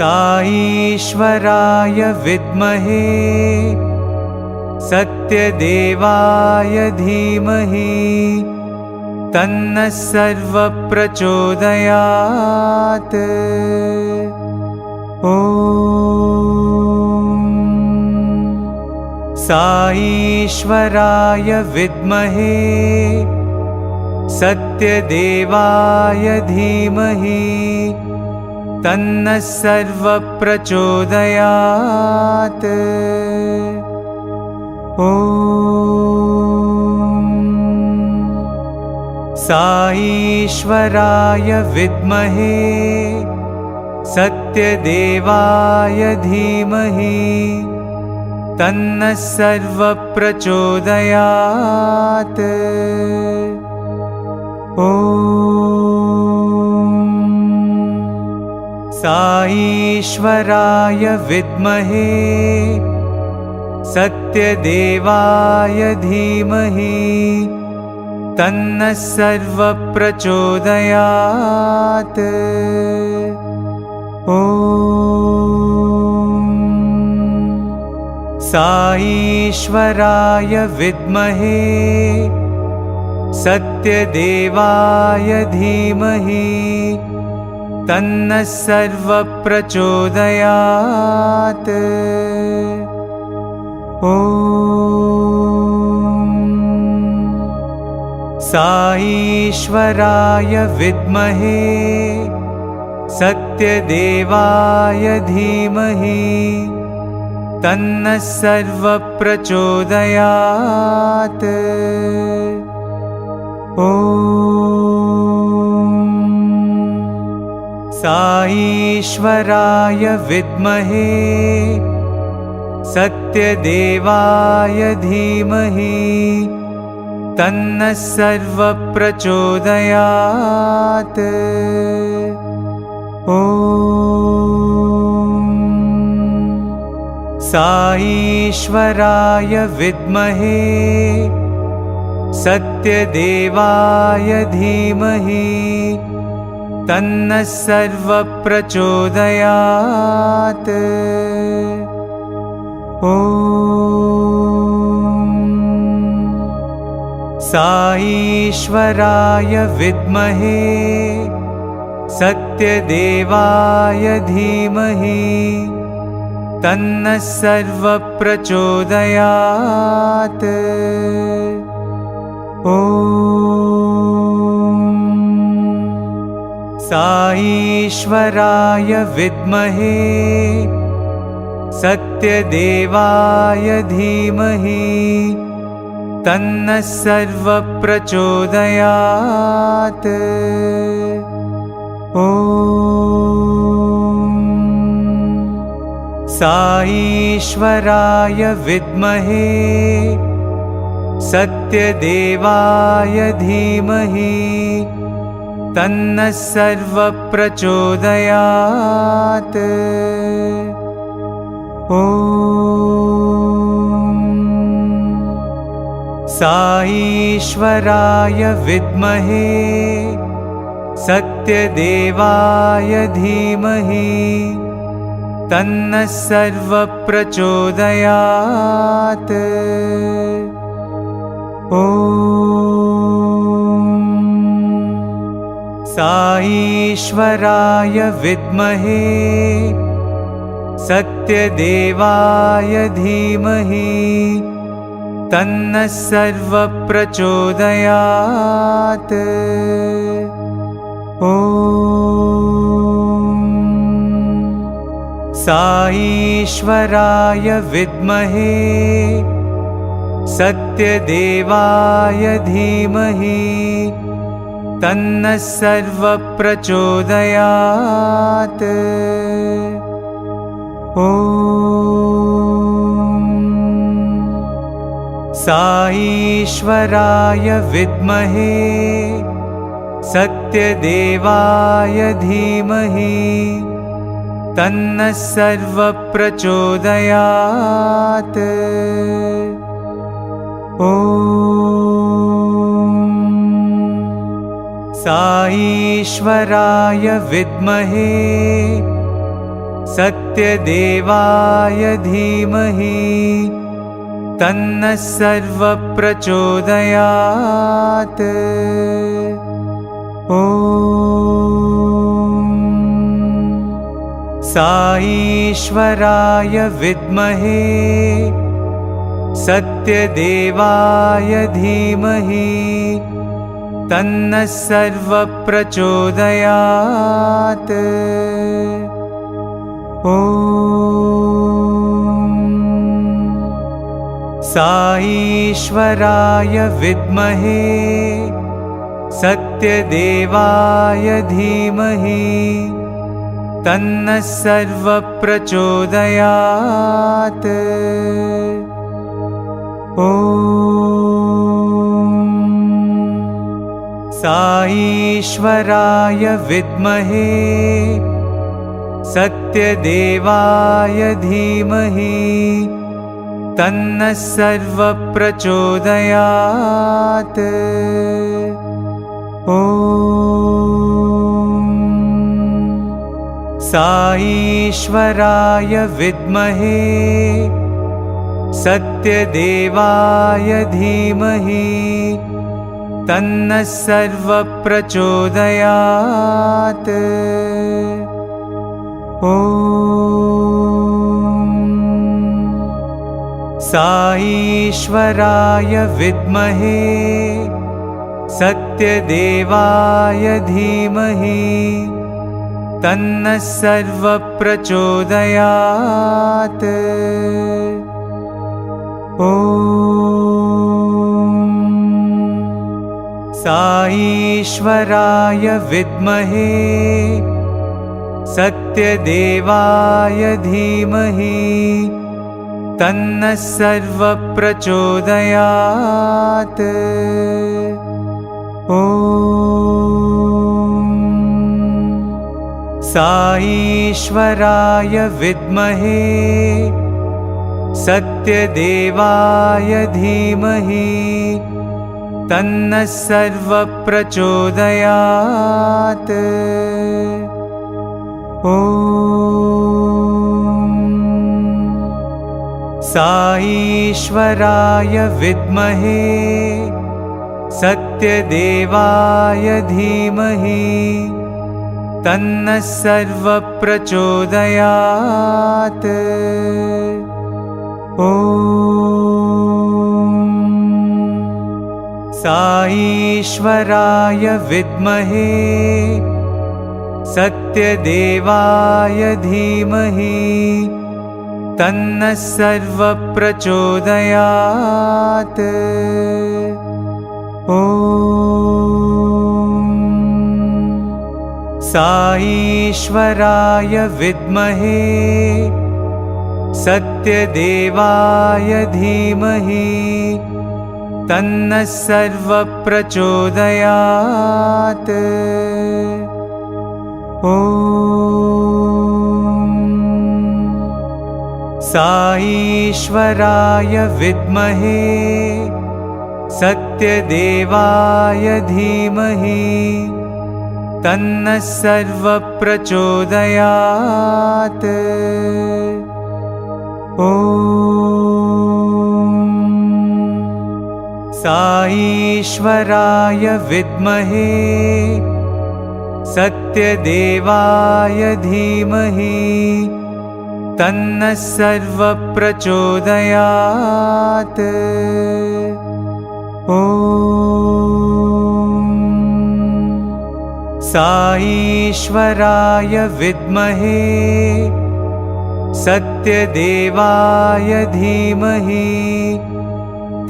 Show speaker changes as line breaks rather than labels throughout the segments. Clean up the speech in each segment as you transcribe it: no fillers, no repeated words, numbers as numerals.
साईश्वराय विद्महे सत्यदेवाय धीमहि तन्नः सर्वः प्रचोदयात्। ॐ साईश्वराय विद्महे सत्यदेवाय धीमहि तन्नः सर्वः प्रचोदयात्। ॐ साईश्वराय विद्महे सत्यदेवाय धीमहि तन्नः सर्वः प्रचोदयात्। ॐ साईश्वराय विद्महे सत्यदेवाय धीमहि तन्नः सर्वः प्रचोदयात्। ॐ साईश्वराय विद्महे सत्यदेवाय धीमहि तन्नः सर्वः प्रचोदयात्। ॐ साईश्वराय विद्महे सत्यदेवाय धीमहि तन्नः सर्वः प्रचोदयात्। ॐ साईश्वराय विद्महे सत्यदेवाय धीमहि तन्नः सर्वः प्रचोदयात्। ॐ साईश्वराय विद्महे सत्यदेवाय धीमहि तन्नः सर्वः प्रचोदयात्। ॐ साईश्वराय विद्महे सत्यदेवाय धीमहि तन्नः सर्वः प्रचोदयात्। ॐ साईश्वराय विद्महे सत्यदेवाय धीमहि तन्नः सर्वः प्रचोदयात्। ॐ साईश्वराय विद्महे सत्यदेवाय धीमहि तन्नः सर्वः प्रचोदयात्। ॐ साईश्वराय विद्महे सत्यदेवाय धीमहि तन्नः सर्वः प्रचोदयात्। ॐ साईश्वराय विद्महे सत्यदेवाय धीमहि तन्नः सर्वः प्रचोदयात्। ॐ साईश्वराय विद्महे सत्यदेवाय धीमहि तन्नः सर्वः प्रचोदयात्। ॐ साईश्वराय विद्महे सत्यदेवाय धीमहि तन्नः सर्वः प्रचोदयात्। ॐ साईश्वराय विद्महे सत्यदेवाय धीमहि तन्नः सर्वप्रचोदयात्। ॐ साईश्वराय विद्महे सत्यदेवाय धीमहि तन्नः सर्वप्रचोदयात्। ॐ साईश्वराय विद्महे सत्यदेवाय धीमहि तन्नः सर्वप्रचोदयात्। ॐ साईश्वराय विद्महे सत्यदेवाय धीमहि तन्नः सर्वप्रचोदयात्। ॐ साईश्वराय विद्महे सत्यदेवाय धीमहि तन्नः सर्वप्रचोदयात्। ॐ साईश्वराय विद्महे सत्यदेवाय धीमहि तन्नः सर्वप्रचोदयात्। ॐ साईश्वराय विद्महे सत्यदेवाय धीमहि तन्नः सर्वप्रचोदयात्। ॐ साईश्वराय विद्महे सत्यदेवाय धीमहि तन्नः सर्वप्रचोदयात्। ॐ साईश्वराय विद्महे सत्यदेवाय धीमहि तन्नः सर्वप्रचोदयात्। ॐ साईश्वराय विद्महे सत्यदेवाय धीमहि तन्नः सर्वप्रचोदयात्। ॐ साईश्वराय विद्महे सत्यदेवाय धीमहि तन्नः सर्वप्रचोदयात्। ॐ साईश्वराय विद्महे सत्यदेवाय धीमहि तन्नः सर्वप्रचोदयात्। ॐ साईश्वराय विद्महे सत्यदेवाय धीमहि तन्नः सर्वप्रचोदयात्। ॐ साईश्वराय विद्महे सत्यदेवाय धीमहि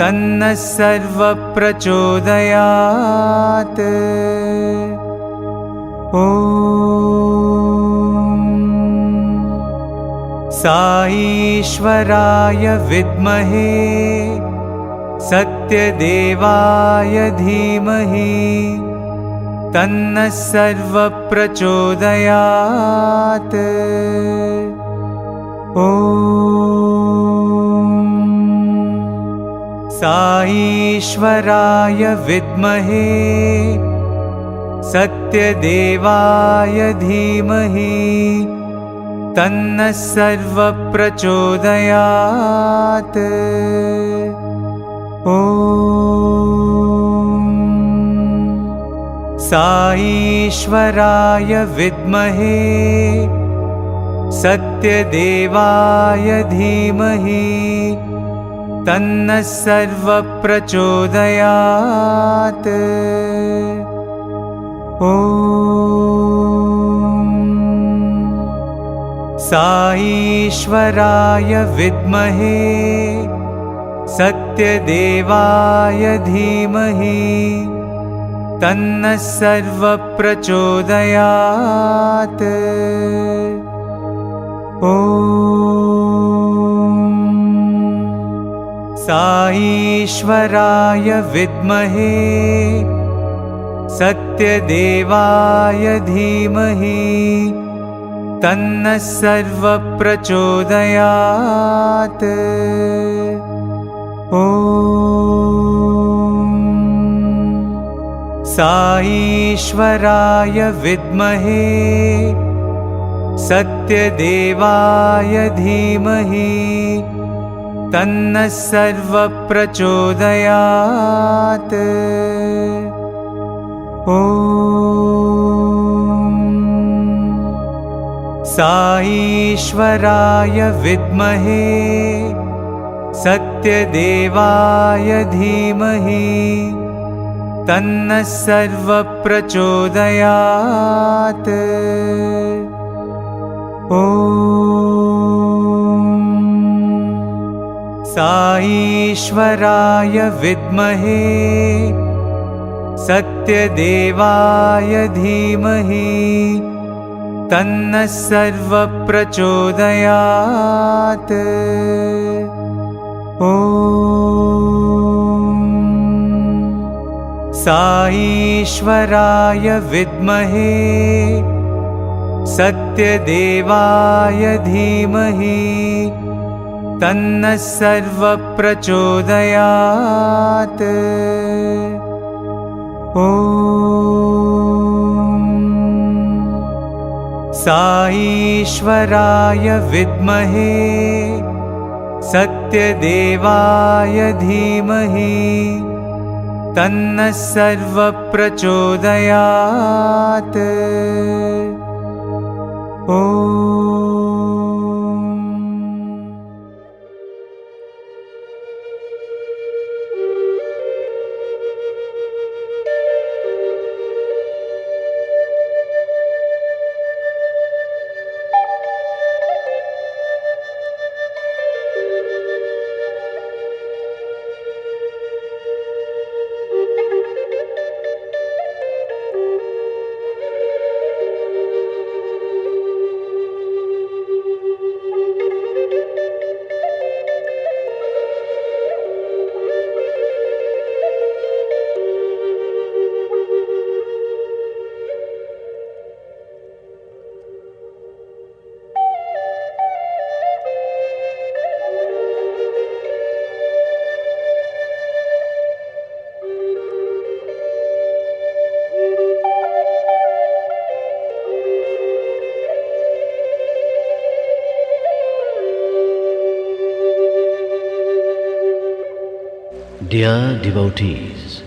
तन्नः सर्वप्रचोदयात्। ॐ साईश्वराय विद्महे सत्यदेवाय धीमहि तन्नः सर्वप्रचोदयात्। ॐ साईश्वराय विद्महे सत्यदेवाय धीमहि तन्नः सर्वप्रचोदयात्। ॐ साईश्वराय विद्महे सत्यदेवाय धीमहि तन्नः सर्वप्रचोदयात्। ॐ साईश्वराय विद्महे सत्यदेवाय धीमहि तन्नः सर्वप्रचोदयात्। ॐ साईश्वराय विद्महे सत्यदेवाय धीमहि तन्नः सर्वप्रचोदयात्। ॐ साईश्वराय विद्महे सत्यदेवाय धीमहि तन्नः सर्वप्रचोदयात्। ॐ साईश्वराय विद्महे सत्यदेवाय धीमहि तन्नः सर्वप्रचोदयात्। ॐ साईश्वराय विद्महे सत्यदेवाय धीमहि तन्नः सर्वप्रचोदयात्। ॐ साईश्वराय विद्महे सत्यदेवाय धीमहि तन्नः सर्वप्रचोदयात्। ॐ साईश्वराय विद्महे सत्यदेवाय धीमहि तन्नः सर्वप्रचोदयात्। ॐ
Dear devotees,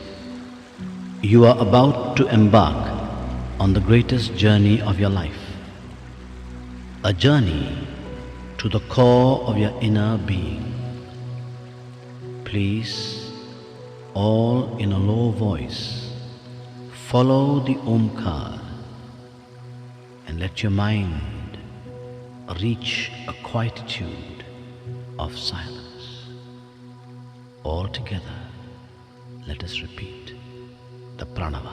you are about to embark on the greatest journey of your life, a journey to the core of your inner being. Please, all in a low voice, follow the Omkar and let your mind reach a quietude of silence. All together, let us repeat the Pranava.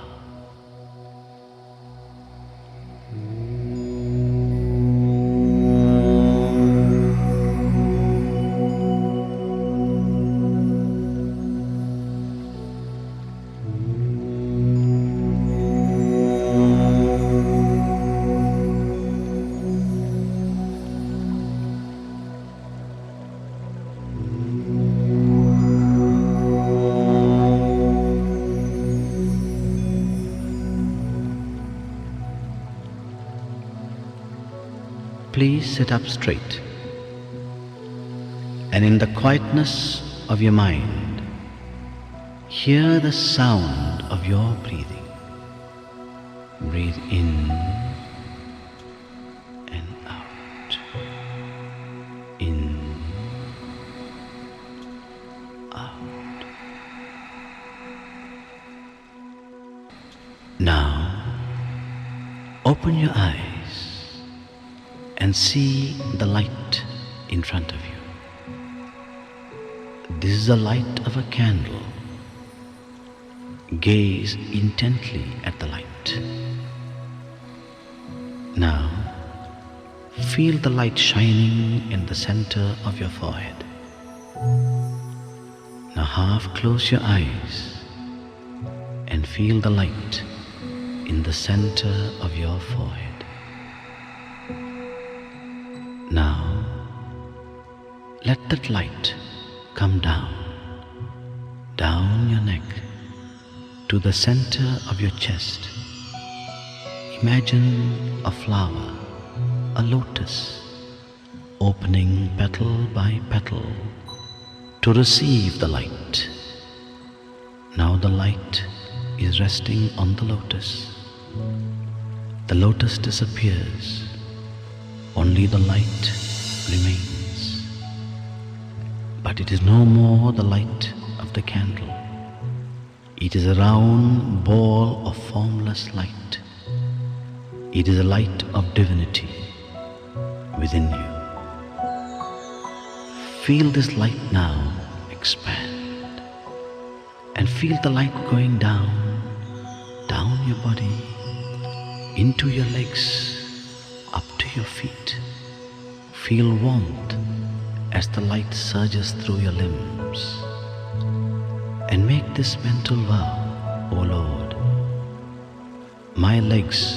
sit up straight, and in the quietness of your mind, hear the sound of your breathing. Breathe in and out. In, out. Now, open your eyes and see the light in front of you. This is the light of a candle. Gaze intently at the light. Now, feel the light shining in the center of your forehead. Now half close your eyes and feel the light in the center of your forehead. Now, let that light come down your neck to the center of your chest. Imagine a flower, a lotus, opening petal by petal to receive the light. Now the light is resting on the lotus. The lotus disappears, only the light remains. But it is no more the light of the candle. It is a round ball of formless light. It is a light of divinity within you. Feel this light now expand, and feel the light going down your body, into your legs, up to your feet. Feel warmth as the light surges through your limbs. And make this mental vow, O Lord, my legs,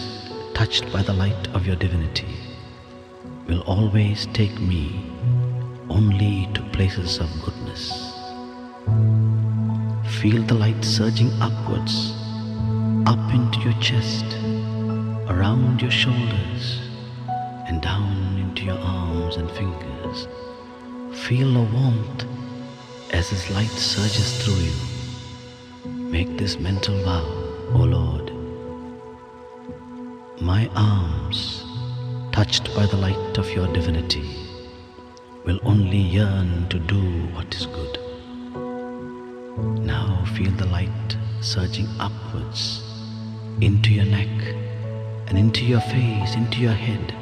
touched by the light of your divinity, will always take me only to places of goodness. Feel the light surging upwards, up into your chest, around your shoulders, and down into your arms and fingers. Feel a warmth as this light surges through you. Make this mental vow, O Lord. My arms, touched by the light of your divinity, will only yearn to do what is good. Now feel the light surging upwards into your neck and into your face, into your head.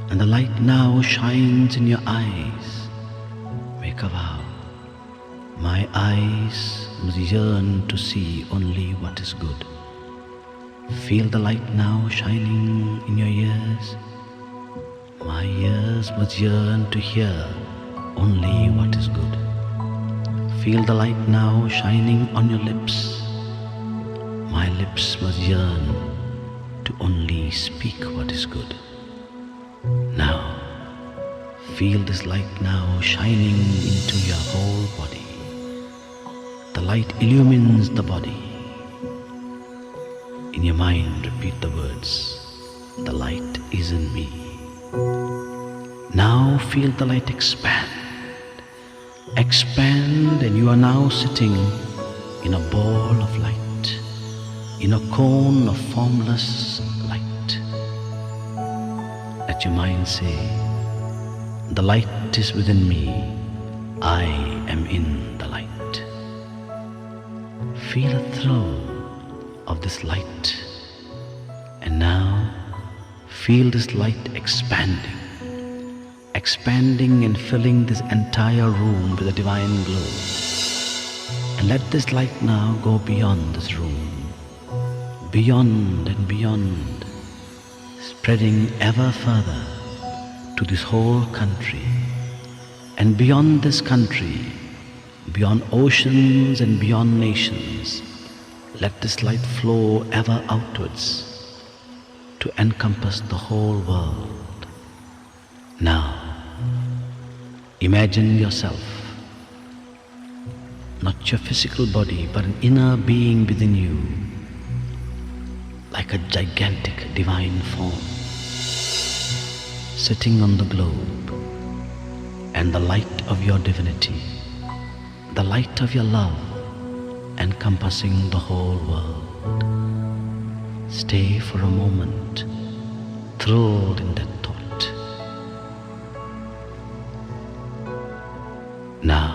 And the light now shines in your eyes. Make a vow. My eyes must yearn to see only what is good. Feel the light now shining in your ears. My ears must yearn to hear only what is good. Feel the light now shining on your lips. My lips must yearn to only speak what is good. Now, feel this light now shining into your whole body. The light illumines the body. In your mind, repeat the words, the light is in me. Now feel the light expand. Expand, and you are now sitting in a ball of light, in a cone of formless light. Let your mind say, the light is within me, I am in the light. Feel a thrill of this light, and now feel this light expanding and filling this entire room with a divine glow. And let this light now go beyond this room, beyond and beyond, spreading ever further to this whole country, and beyond this country, beyond oceans and beyond nations. Let this light flow ever outwards to encompass the whole world. Now, imagine yourself, not your physical body, but an inner being within you, like a gigantic divine form, sitting on the globe, and the light of your divinity, the light of your love, encompassing the whole world. Stay for a moment, thrilled in that thought. Now,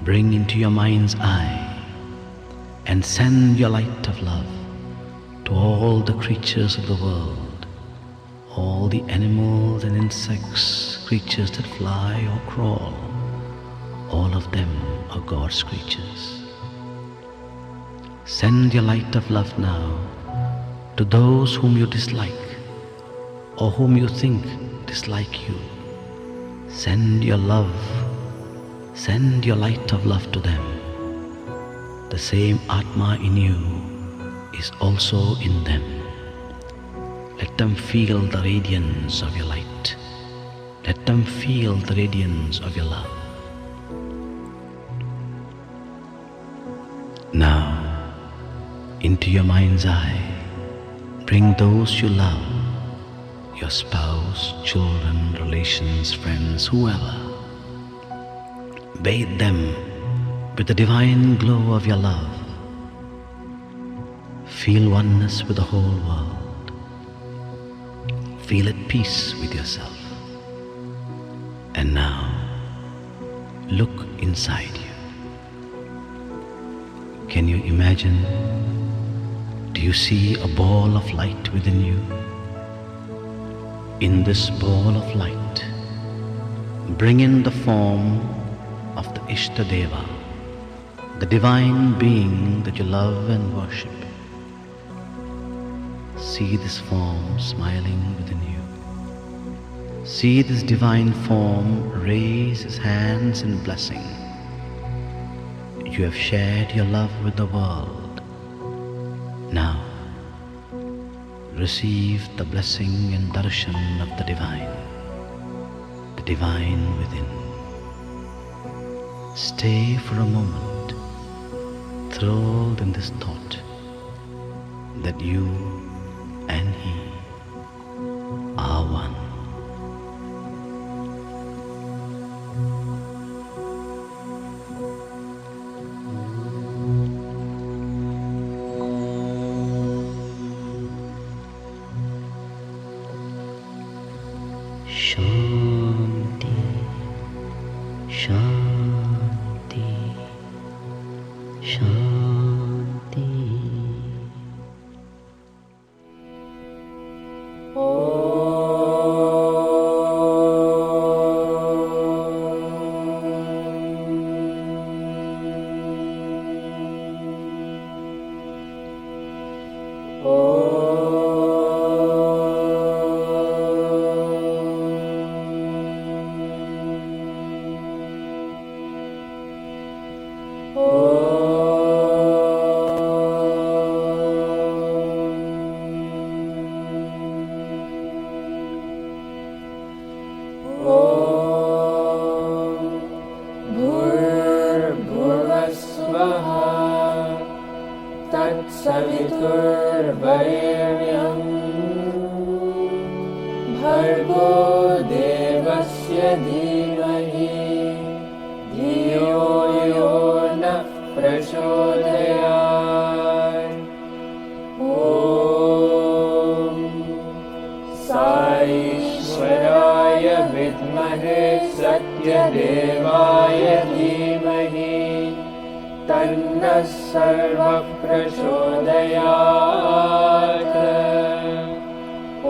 bring into your mind's eye and send your light of love to all the creatures of the world, all the animals and insects, creatures that fly or crawl. All of them are God's creatures. Send your light of love now to those whom you dislike or whom you think dislike you. Send your love, send your light of love to them. The same Atma in you is also in them. Let them feel the radiance of your light. Let them feel the radiance of your love. Now, into your mind's eye, bring those you love, your spouse, children, relations, friends, whoever. Bathe them with the divine glow of your love. Feel oneness with the whole world. Feel at peace with yourself. And now, look inside you. Can you imagine? Do you see a ball of light within you? In this ball of light, bring in the form of the Ishtadeva, the divine being that you love and worship. See this form smiling within you. See this divine form raise his hands in blessing. You have shared your love with the world. Now, receive the blessing and darshan of the divine within. Stay for a moment, thrilled in this thought that you and he are one. Shanti, Shanti, Shanti.
तत्सवितुर्वरेण्यं भर्गो देवस्य धीमहि धियो यो नः प्रचोदयात्। ॐ साईश्वराय विद्महे सत्यदेवाय धीमहि तन्नः सर्वः प्रचोदयात्।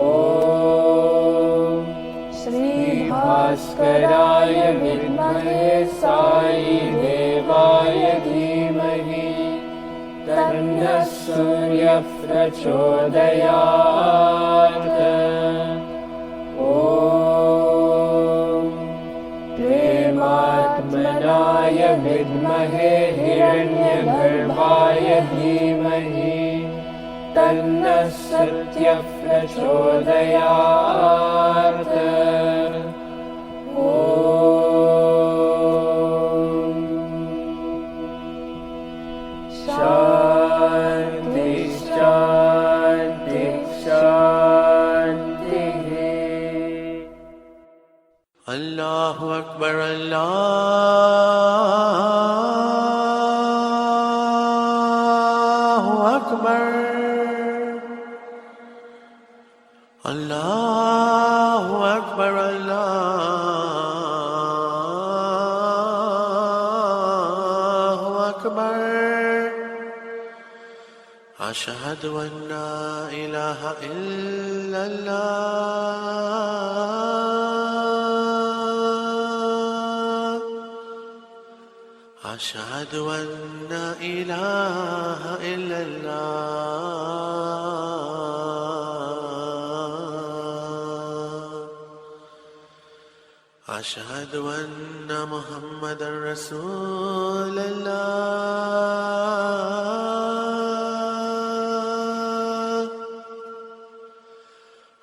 ॐ श्रीभास्कराय विद्महे साईदेवाय धीमहि तन्नः सूर्यः प्रचोदयात्। ॐ प्रेमात्मनाय विद्महे हिरण्यगर्भाय धीमहि तन्नः सत्यः प्रचोदयात्। ॐ शान्ति शान्ति शान्तिः।
أشهد أن لا إله إلا الله أشهد أن لا إله إلا الله أشهد أن محمدا رسول الله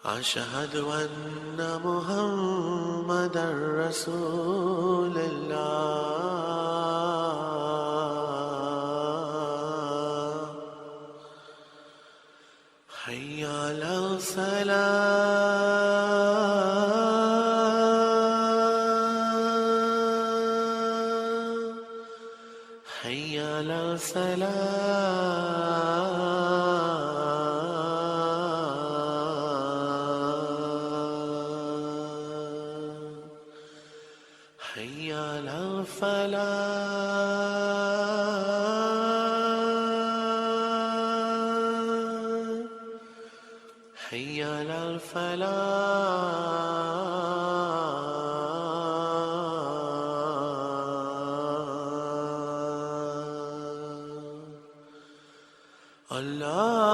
أشهد أن محمدا رسول الله حي على الصلاة حي على الصلاة حي على الفلاح حي على الفلاح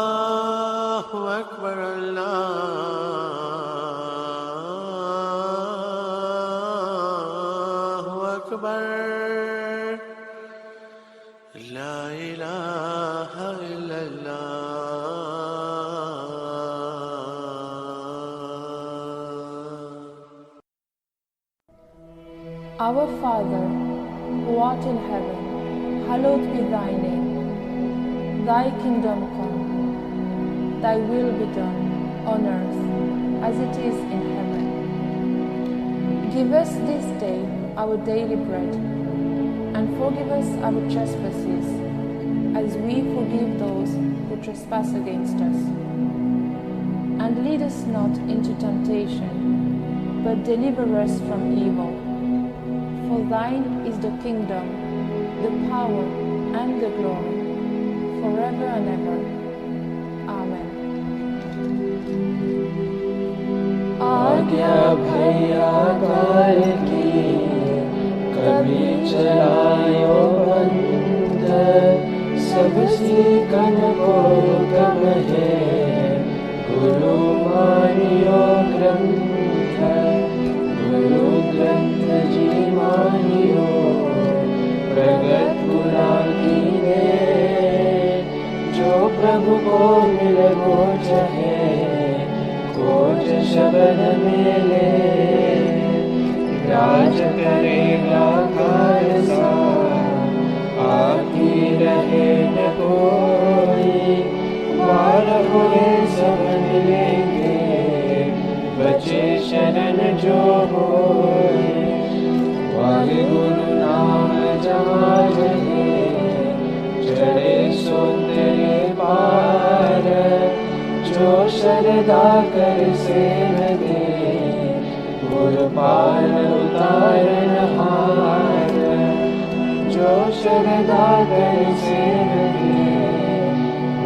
الله أكبر الله أكبر لا إله إلا الله.
Our Father, who art in heaven, hallowed be thy name. Thy kingdom come, thy will be done, on earth as it is in heaven. Give us this day our daily bread, and forgive us our trespasses, as we forgive those who trespass against us. And lead us not into temptation, but deliver us from evil. For thine is the kingdom, the power, and the glory, forever and ever. Amen.
आज्ञा भैया काल की कभी चलायो बंद सब सीखन को कम है गुरु मानियो ग्रंथ गुरु ग्रंथ जी मानियो प्रगट पुराण की ने जो प्रभु को मिले वो चाहे खोज शब्द मिले राज करेगा खालसा आकी रहे न कोई बाल हुए सब मिलेंगे बचे शरण जो होए वाहे गुरु नाम जहाँ रहे चढ़े सो तेरे पार जो श्रद्धा कर सेव दे गुरु पार उतारन हार जो श्रद्धा कर सेव दे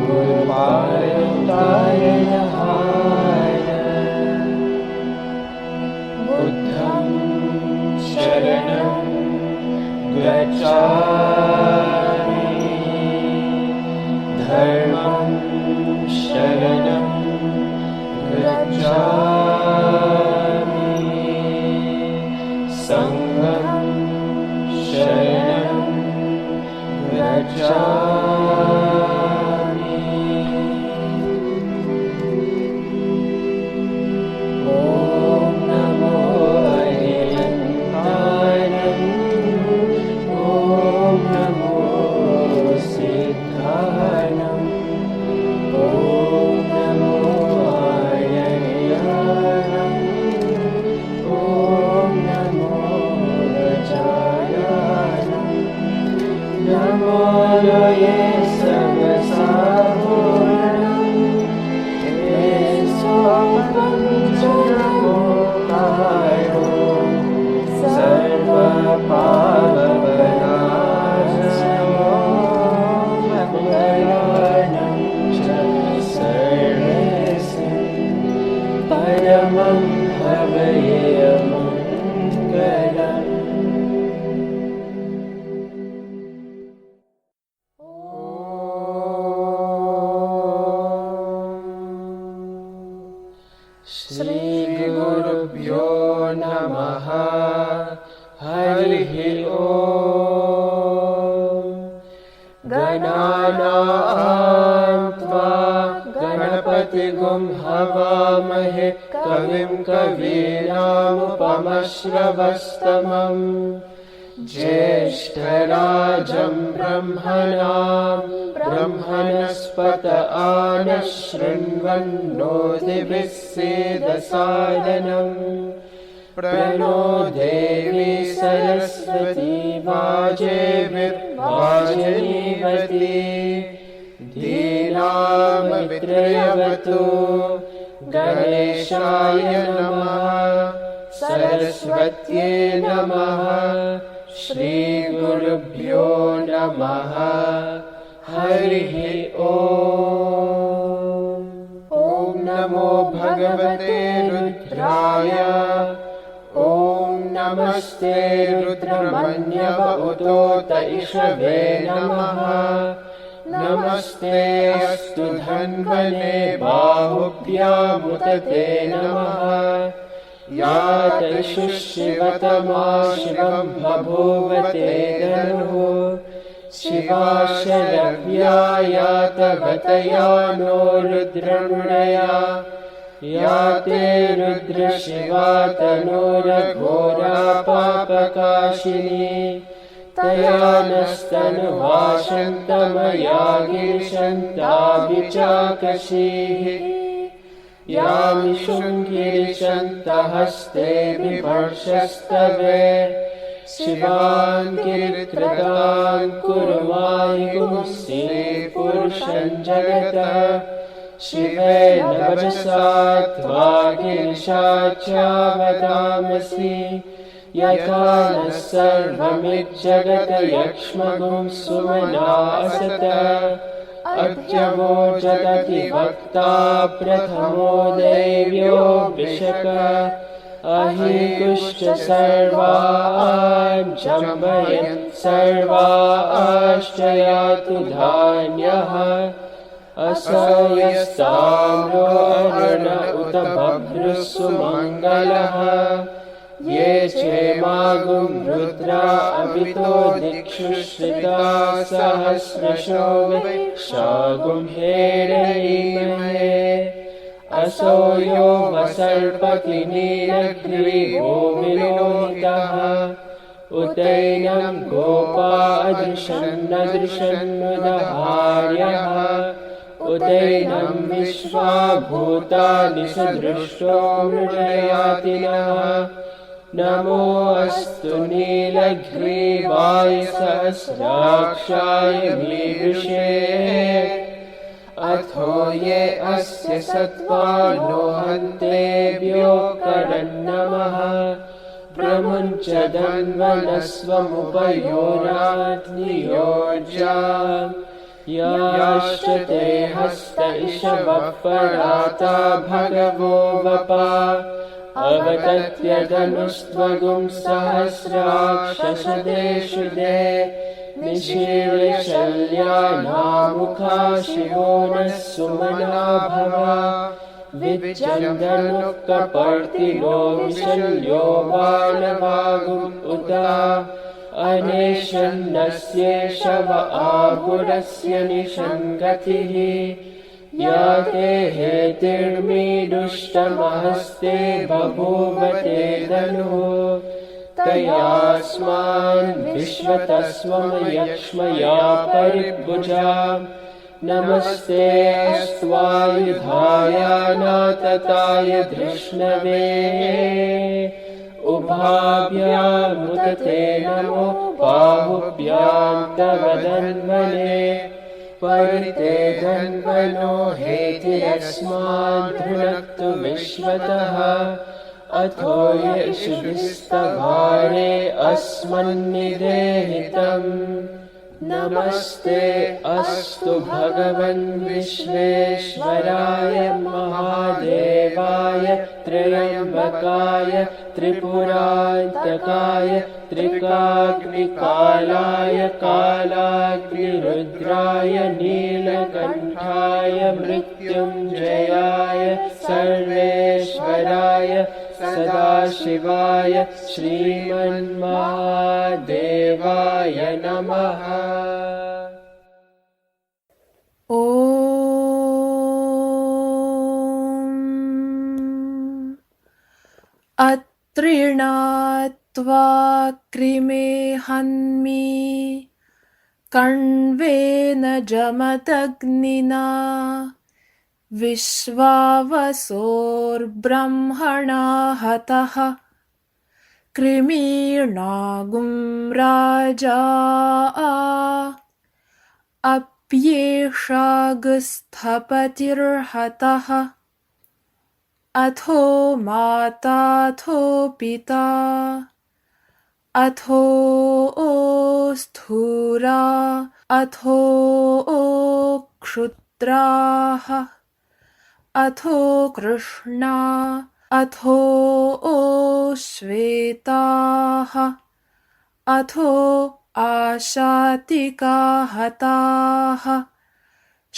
गुरु पार उतारन हार बुद्धं शरणं गच्छामि धर्मं शरणं गच्छामि संघं शरणं गच्छामि ॐ नमो अरिहन्ताय ॐ नमो सिद्धाय ॐ नमो आर्याय ॐ नमो रजाय नमो ये सब साहुरणं ये सोपं नमो कायो सर्व पाप विनाशयो मंगलानं च श्रीगुरुभ्यो नमः। हरिः ओम्। गणानां त्वा गणपतिगुं हवामहे कविं कवीनामुपमश्रवस्तमम् ज्येष्ठराजं ब्रह्मणां ब्रह्मणस्पत आनशृण्वन्नोतिभिः सीदसादनम् प्रणो देवी सरस्वती वाजेभिर्वाजनीवती धीनामवित्रयवतु गणेशाय नमः सरस्वत्यै नमः श्रीगुरुभ्यो नमः। हरिः ओम्। ॐ नमो भगवते रुद्राय। ॐ नमस्ते रुद्रमन्यव उतोत इषवे नमः। नमस्ते अस्तु धन्वने बाहुभ्यामुत ते नमः। या तैषु शिवतमा शिवं बभूवते धनुः शिवा शरव्या या तवतया नो रुद्रमृणया या ते रुद्रशिवा तनूरघोरा पापकाशिनी तया नस्तनुवाशन्तमया गिरिशन्ताभिचाकशीः यामिषुङ्गिरिशन्तहस्ते बिभर्षस्तवे शिवान् गिरित्रतान् कुर्वायुंसि पुरुषं जगतः शिवेन वचसा त्वा गिरिशाच्चावदामसि यथा नः सर्वमिज्जगत यक्ष्मगुं सुमनासत अद्यवो जगति वक्ता प्रथमो दैव्यो विशक अहिकुश्च सर्वान् जम्बयन् सर्वाश्च यातु धान्यः असयस्ताम्रो अरुण उत बभ्रुः सुमङ्गलः ये चेमागुं रुद्रा अभितो दिक्षु श्रिता सहस्रशो विक्षागुं हेरयीमहे असो यो वसर्पति नीलग्रीवो विलोहितः उतैनं गोपा अदृशन्नदृशन्नुदहार्यः उतैनं विश्वा भूतानि सदृष्टो मृडयातिनः नमो अस्तु नीलग्रीवाय सहस्राक्षाय मीदृशे अथो ये अस्य सत्त्वानो हन्तेभ्यो करन्नमः प्रमुञ्च धन्वनस्वमुपयोराज्ञियोज्या याश्च ते हस्त इषवः पराता भगवो वपा अवतत्य धनुस्त्वगुं सहस्राक्षशदेषु दे निशीर्षल्यानामुखा शिवो नः सुमना भव विज्जन्दनुः कपर्तिनो विशल्यो बाणवागुम् उता अनेशन्नस्येषव आगुरस्य निषङ्गतिः या ते हेतिर्मीदुष्टमहस्ते बभूवते धनुः तयास्मान् विश्वतस्वमयक्ष्मया परिभुजा नमस्ते अस्त्वायुधाय नातताय धृष्णवे उभाभ्यामुत ते नमो बाहुभ्यां तव धन्वने परिते धन्वनो हेतिरस्मान् धृणक्तु विश्वतः अथो येषुभिस्तभारे अस्मन्निदेहितम् नमस्ते अस्तु भगवन् विश्वेश्वराय महादेवाय त्र्यम्बकाय त्रिपुरान्तकाय त्रिकाग्निकालाय कालाग्निरुद्राय नीलकण्ठाय मृत्युञ्जयाय सर्वेश्वराय सदाशिवाय श्रीमन्महादेवाय नमः।
अत्रीणात्वा कृमे हन्मि कण्वेन जमदग्निना विश्वावसोर्ब्रह्मणा हतः कृमीणागुं राजा अप्येषागस्थपतिर्हतः अथो माताथो पिता अथो स्थूरा अथो क्षुद्राः अथो कृष्णा अथो श्वेताः अथो आशातिका हताः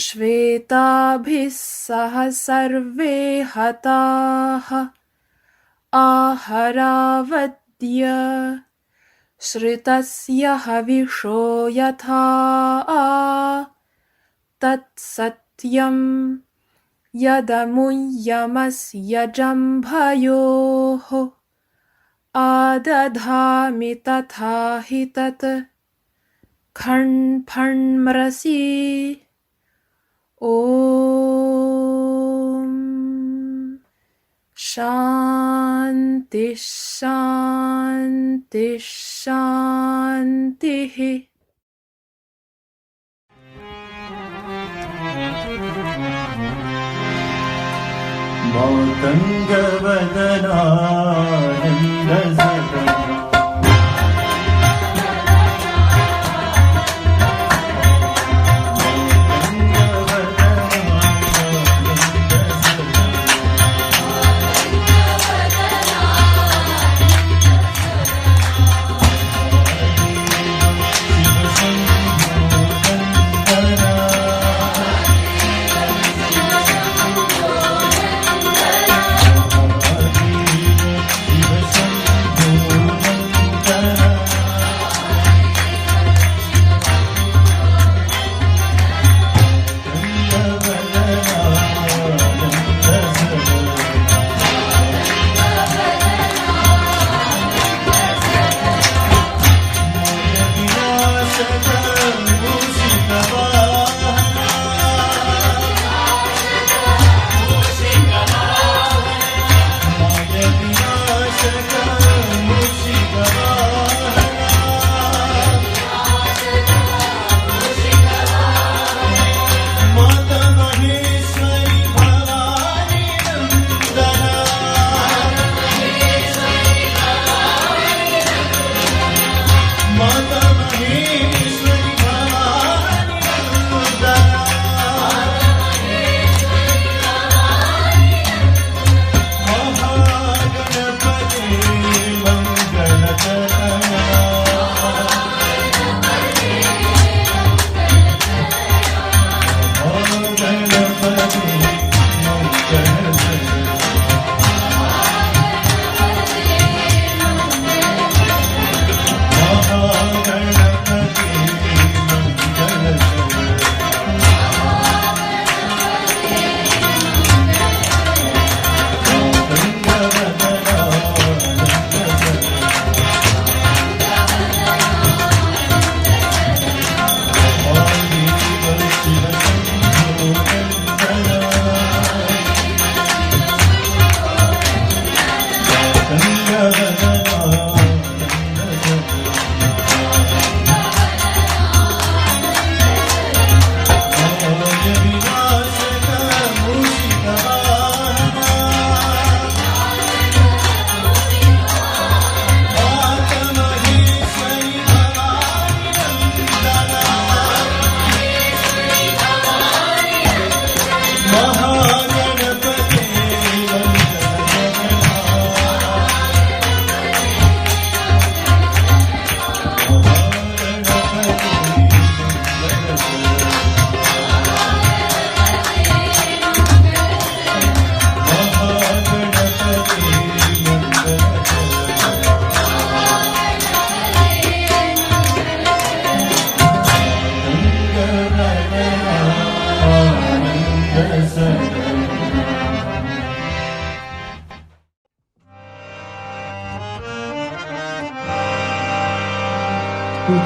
श्वेताभिः सह सर्वे हताः आहरावद्य श्रितस्य हविषो यथा तत्सत्यं यदमुय्यमस्य जम्भयोः आदधामि तथा हि तत् खण्फण्मृषि ॐ शान्ति शान्ति शान्तिः।
मातङ्गवदनानन्दसदना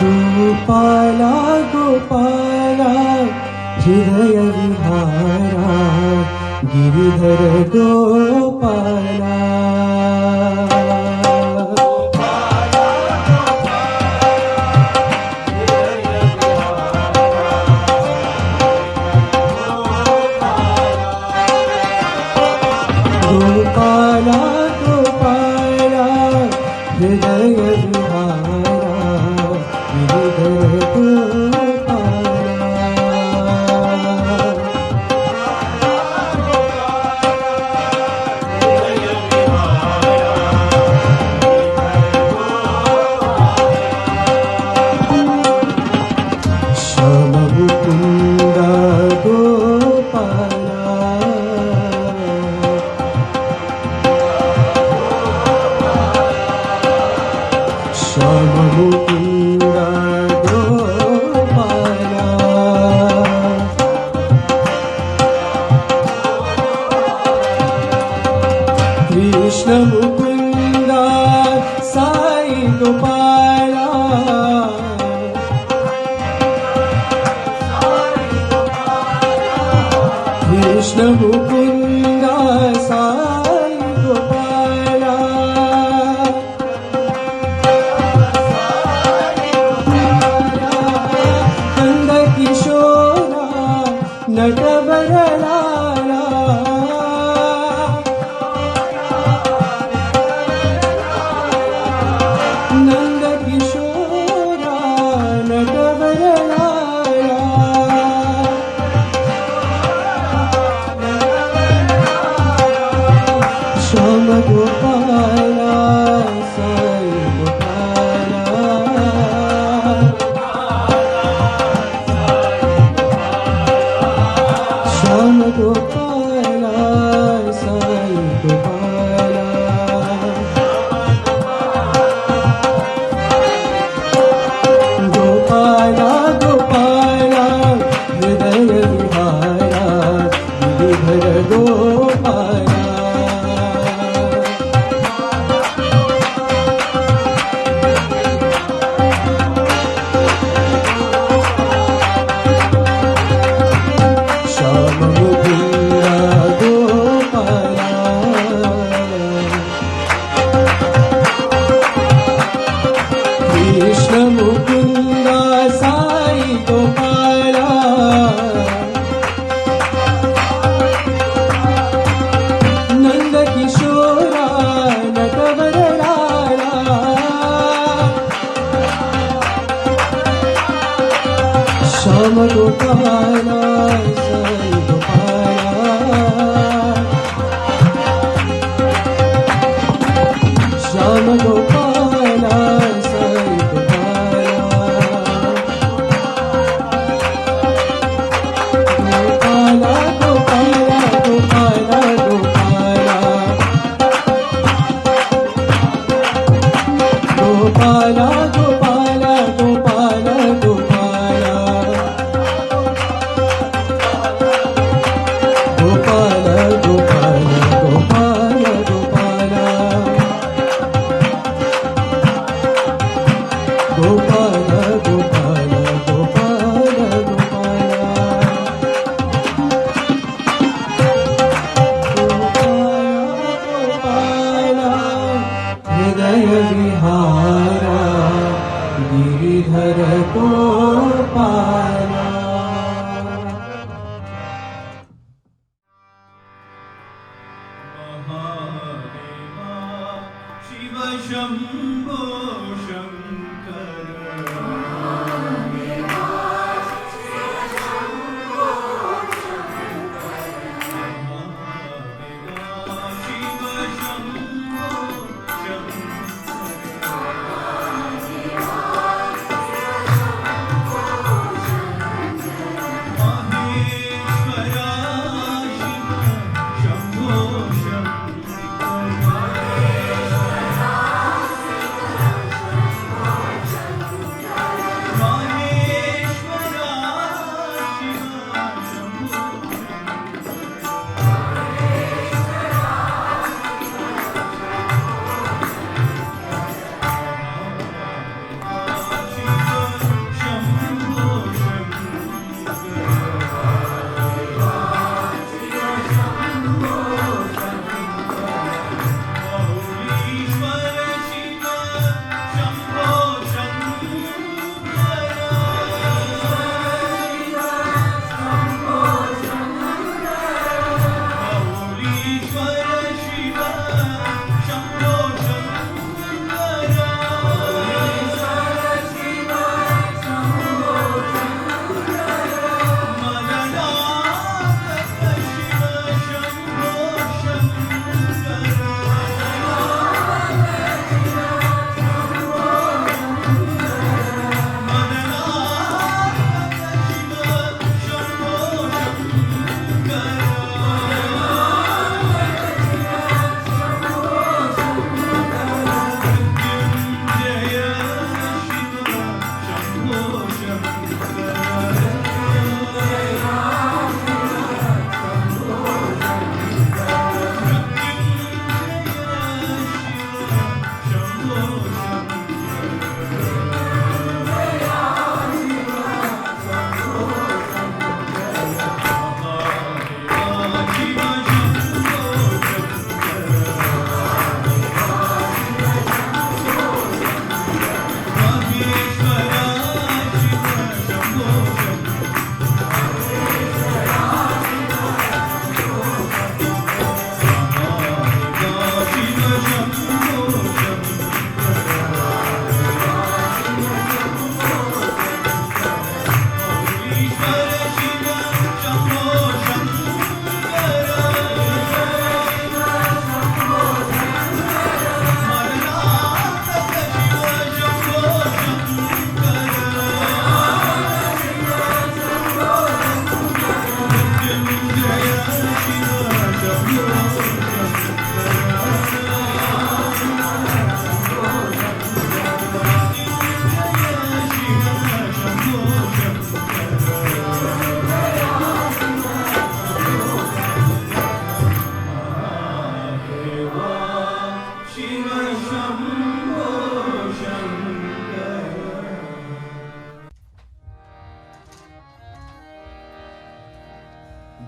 गोपाला गोपाला हृदय विहारा गिरिधर गोपाला गोपाला गोपाला हृदय विहारा गिरिधर कृष्ण मुकुंद साई गोपाला कृष्ण मुकुंद साई गोपाला कंद किशोरा नटवर लाला नंद किशोरा नटवर लाला श्याम गोपाला साई गोपाला श्याम गोपाला साई गोपाला गोपाला गोपाला हृदय विहारा गिरिधर गोपाला श्याम मुकुंद गोपाला कृष्ण मुकुंद साई गोपाला नंद किशोरा नटवर लाला श्याम गोपाला साई गोपाला श्याम गोपाला साई गोपाला गोपाला गोपाला गोपाला गोपाला गोपाला गोपाला गोपाला गोपाला गोपाला गोपाला गोपाला गोपाला गोपाला गोपाला गोपाला हृदय विहारा गिरिधर गोपाला
शिव शंभो शंकर शिव शंभो शंकर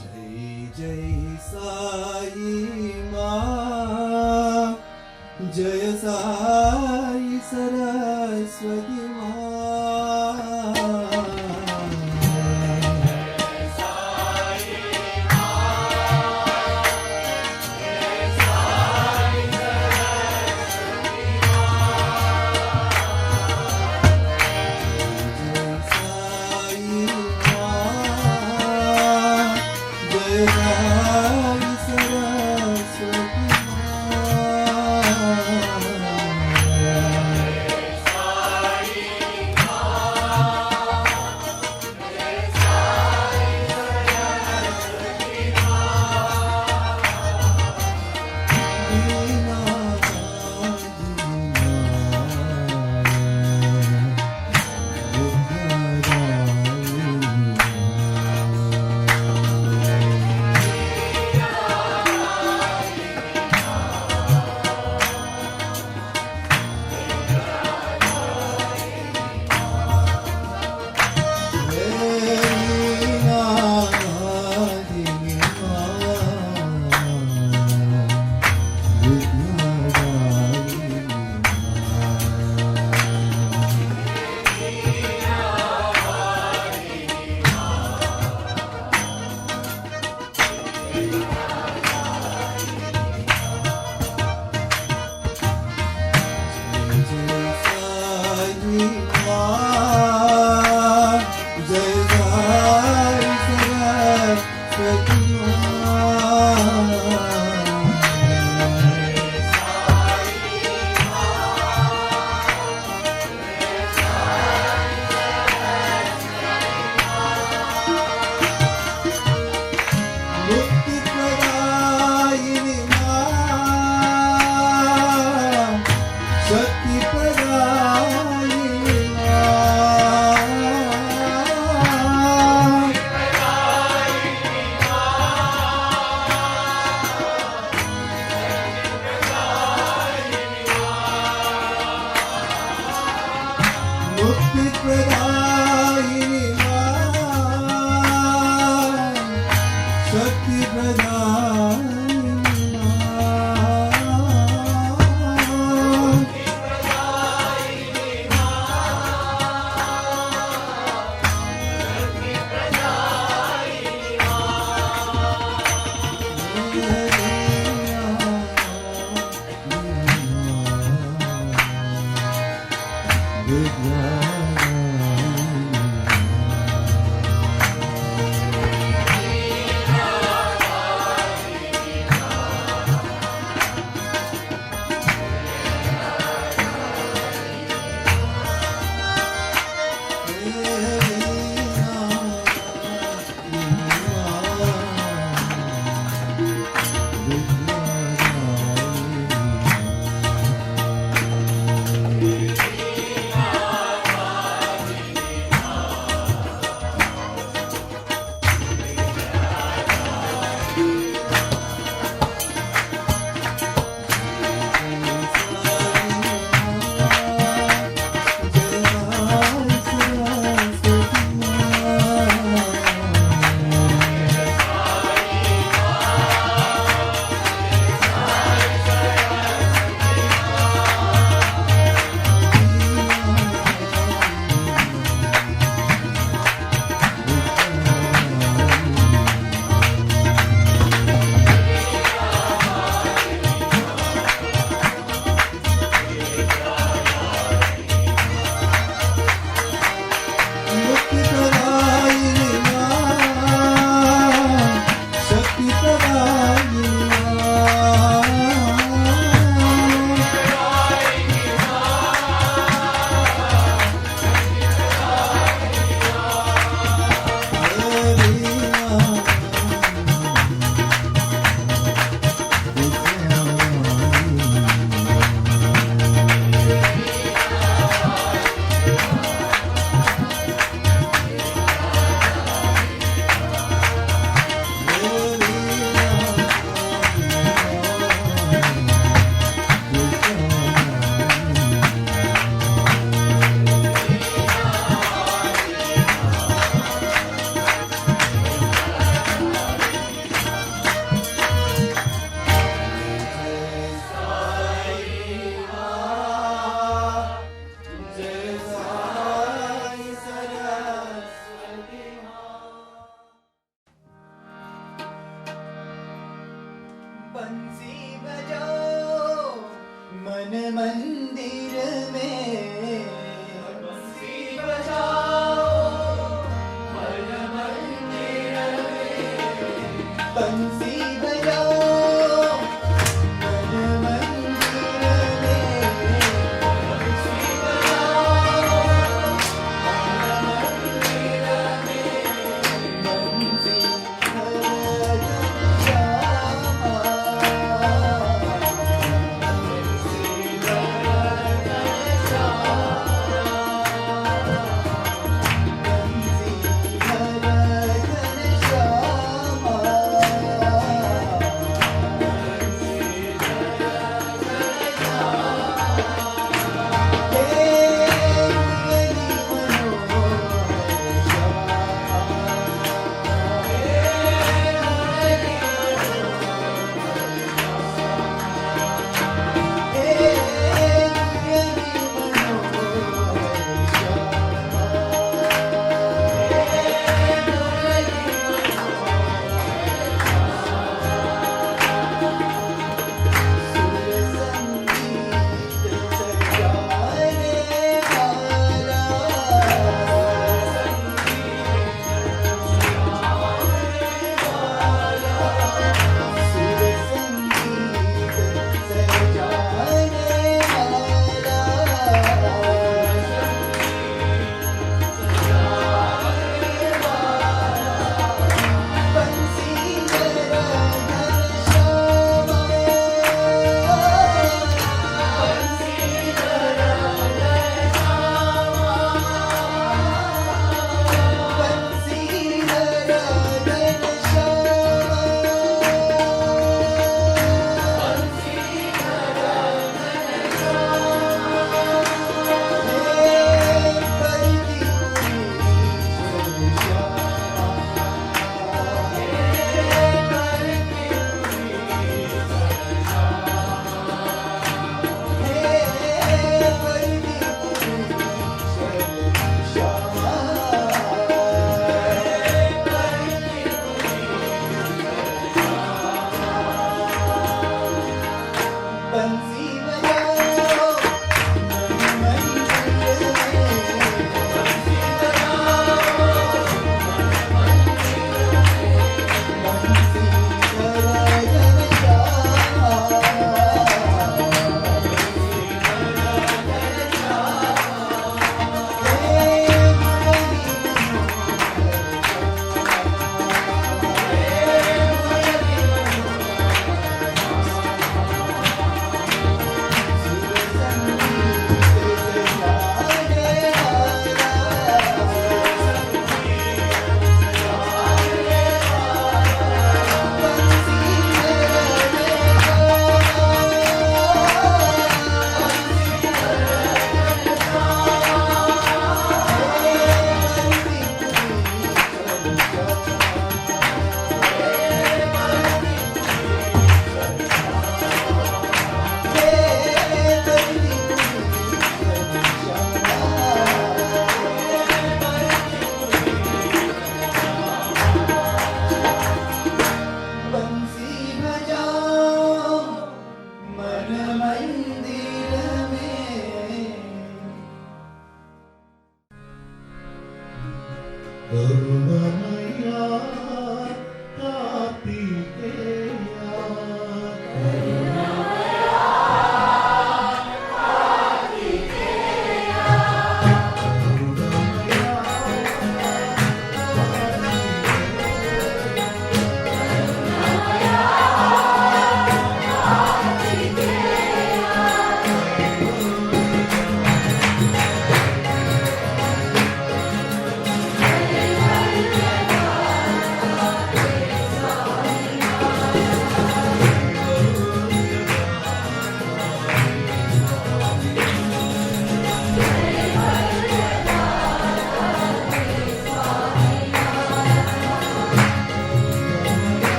जय जय साई माँ, जय साई सरस्वती माँ। बंसी बजाओ मन मंदिर में, बंसी बजाओ मन मंदिर में, बंसी हर श्यामा, बंसी हर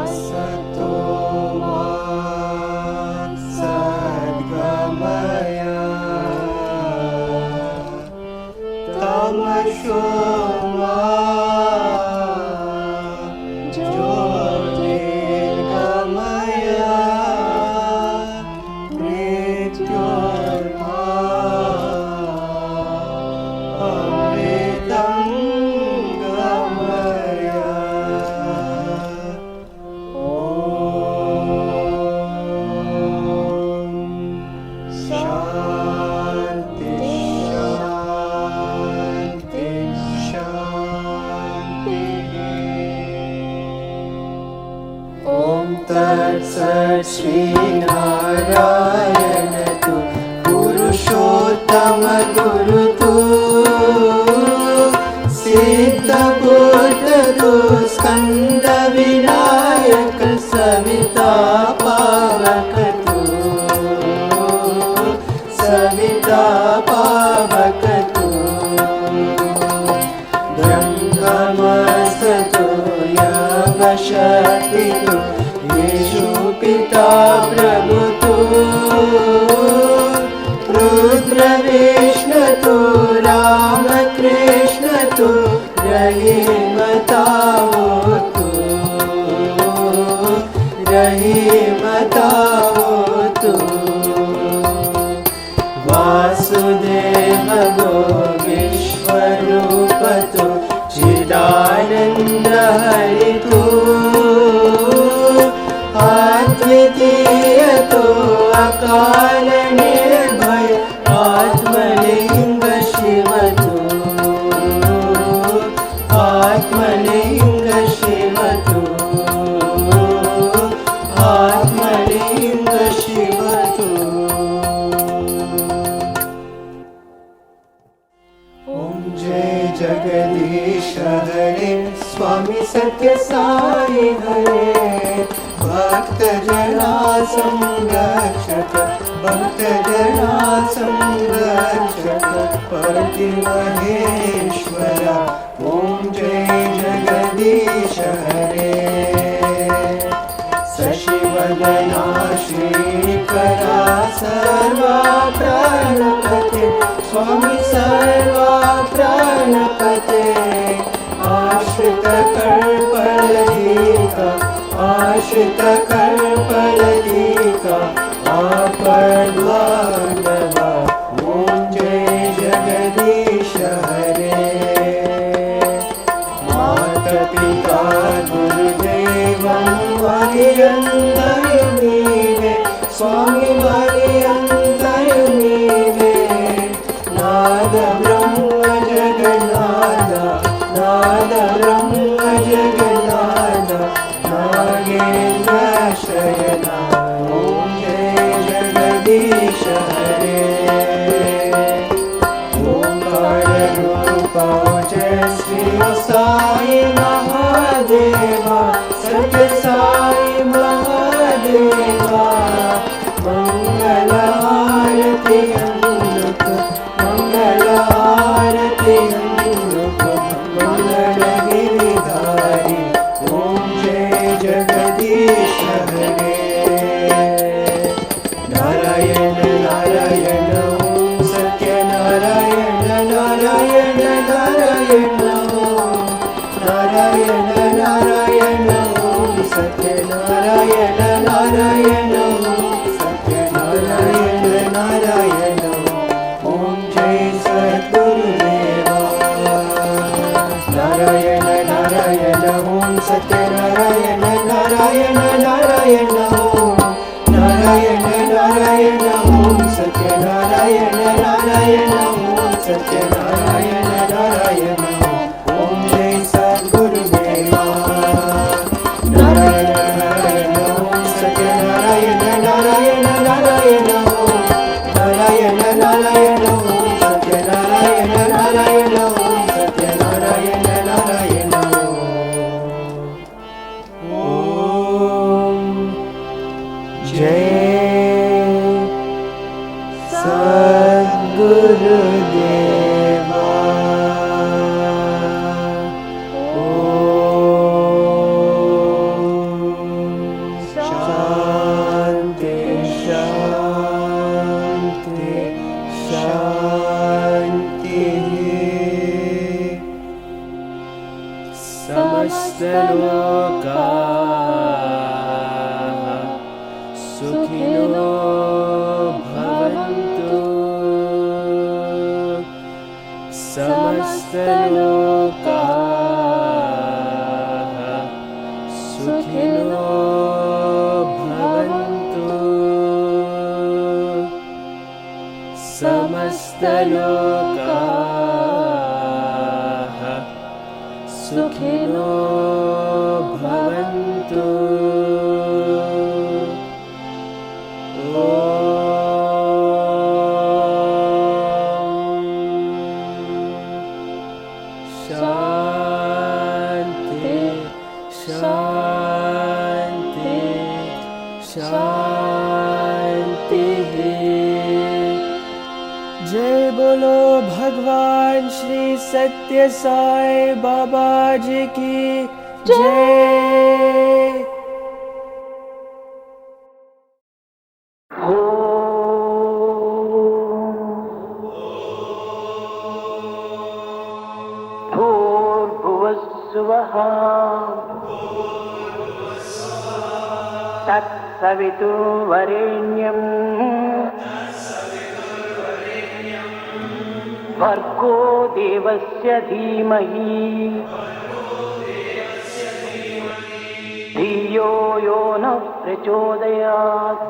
असतो मा सद्गमय तमसो मा ज्योतिर्गमय मृत्योर्मा अमृतं गमय। शान्ति शान्ति शान्तिः। ॐ तत्सत् श्रीनारायण तु पुरुषोत्तम गुरुतु सिद्धबुद्ध तु स्कन्द विनायक सविता पावक तु सविता पावक तु ब्रह्ममस्तु यवशक्ति तु येषु पिता प्रभुतु रुद्रविष्णु तु रामकृष्ण तु रहीमतावतु रहीमतावतु। वासुदेव गो विश्वरूप तु चिदानन्द हरितु अद्वितीय तु अकाल निर्भय आत्मलिंग शिव तु आत्मलिंग शिव तु आत्मलिंग शिव तु। ॐ जय जगदीश हरे स्वामी सत्य साई हरे भक्त जना संरक्षक भक्त जना संरक्षक पति महेश्वर। ॐ जय जगदीश हरे शशिवदना श्रीकरा सर्वा प्राणपते स्वामी सर्वा प्राणपते आश्रित कर्पलदीका आश्रित कर्पलदीका आपद्बान्धवा। ॐ जय जगदीश हरे माता-पिता गुरुदेवं वरियन्तयुनीवे स्वामी वरियन्तयुनीवे नाद ब्रह्म जगन्नाथ नाद ब्रह्म जगन्नाथ नागेन्द्र शयना। ॐ जय जगदीश हरे ओंकार रूप जय श्री साई महादेवा सत्य साई महादेवा मंगल आरती अनुक मंगल आरती अनुक मंगल गिरिधारी। ॐ जय जगदीश हरे नारायण नारायण ॐ सत्य नारायण नारायण नारायण नारायण नारायण ॐ सत्य नारायण नारायण सत्य नारायण नारायण। ॐ जय सद्गुरुदेवा नारायण नारायण ॐ सत्य नारायण नारायण नारायण नारायण नारायण ॐ सत्य नारायण नारायण सत्य नारायण नारायण। ॐ जय सद्गुरुदेवा नारायण नारायण ॐ सत्य नारायण नारायण नारायण नारायण नारायण ॐ सत्य नारायण नारायण सत्य नारायण नारायण। ॐ
समस्तलोकाः सुखिनो भवन्तु। शान्ति शान्ति शान्तिः। जय बोलो भगवान श्री सत्य साई बाबा जी की जय। भूर्भुवस्सुवः तत्सवितुर्वरेण्यम् भर्गो देवस्य धीमहि धियो यो नः प्रचोदयात्।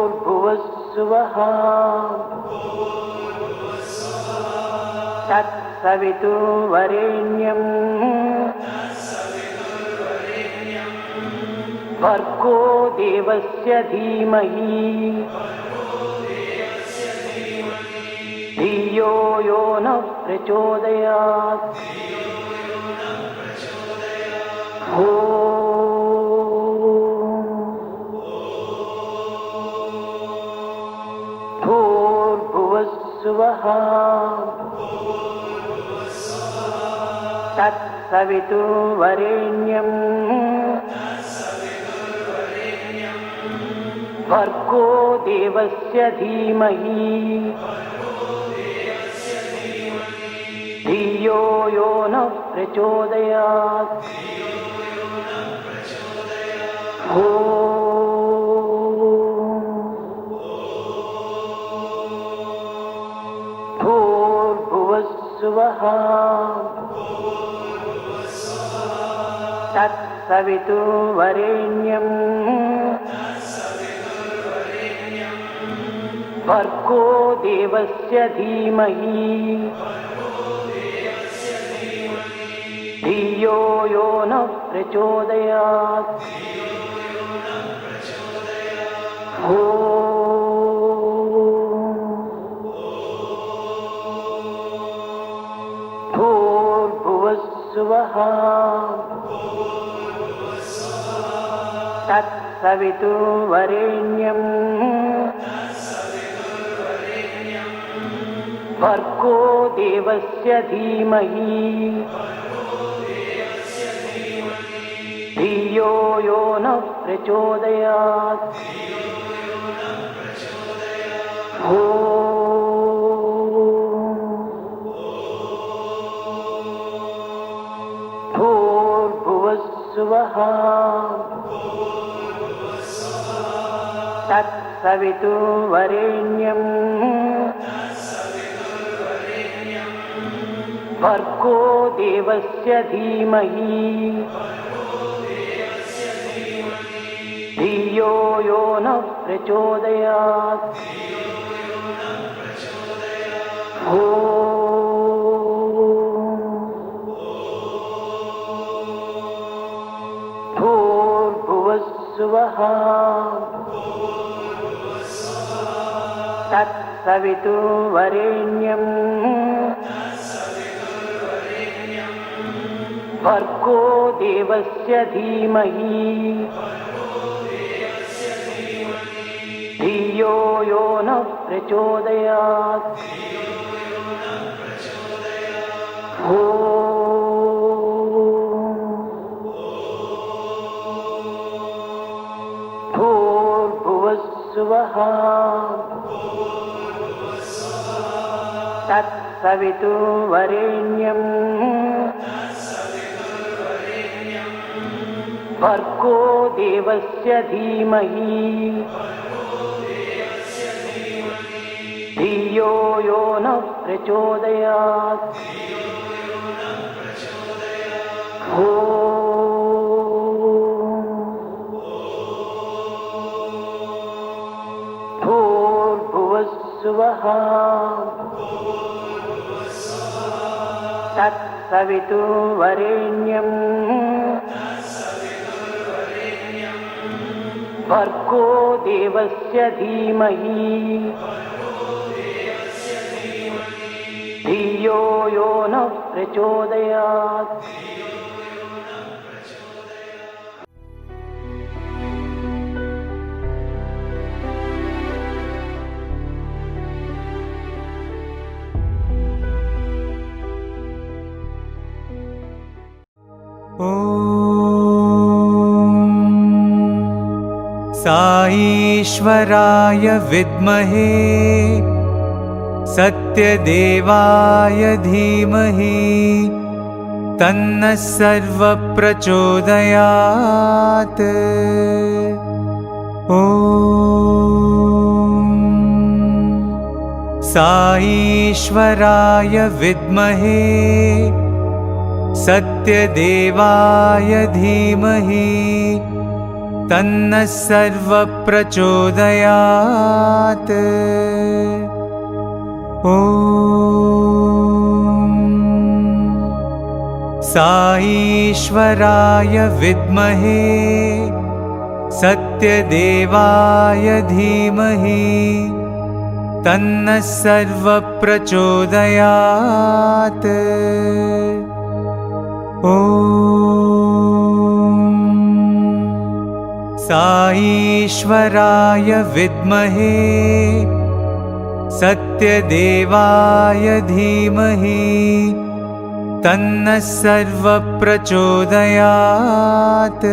भूर्भुवस्सुवः तत्सवितुर्वरेण्यम् भर्गो देवस्य धीमहि धियो यो नः प्रचोदयात्। भूर्भुवस्सुवः तत्सवितुर्वरेण्यम् भर्गो देवस्य धीमहि धियो यो नः प्रचोदयात्। भूर्भुवस्सुवः तत्सवितुर्वरेण्यम् भर्गो देवस्य धीमहि धियो यो नः प्रचोदयात्। भूर्भुवस्सुवः तत्सवितुर्वरेण्यम् भर्गो देवस्य धीमहि धियो यो नः प्रचोदयात्। भूर्भुवस्सुवः तत्सवितुर्वरेण्यम् भर्गो देवस्य धीमहि धियो यो नः प्रचोदयात्। भूर्भुवस्सुवः तत्सवितुर्वरेण्यम् भर्गो देवस्य धीमहि धियो यो नः प्रचोदयात्। भूर्भुवस्सुवः तत्सवितुर्वरेण्यम् भर्गो देवस्य धीमहि धियो यो नः प्रचोदयात्। भूर्भुवस्सुवः तत्सवितुर्वरेण्यम् भर्गो देवस्य धीमहि धियो यो नः प्रचोदयात्।
साईश्वराय विद्महे सत्यदेवाय धीमहि तन्नः सर्वः प्रचोदयात्। ॐ साईश्वराय विद्महे सत्यदेवाय धीमहि तन्नः सर्वः प्रचोदयात्। ॐ साईश्वराय विद्महे सत्यदेवाय धीमहि तन्नः सर्वः प्रचोदयात्। ॐ साईश्वराय विद्महे सत्यदेवाय धीमहि तन्नः सर्वः प्रचोदयात्।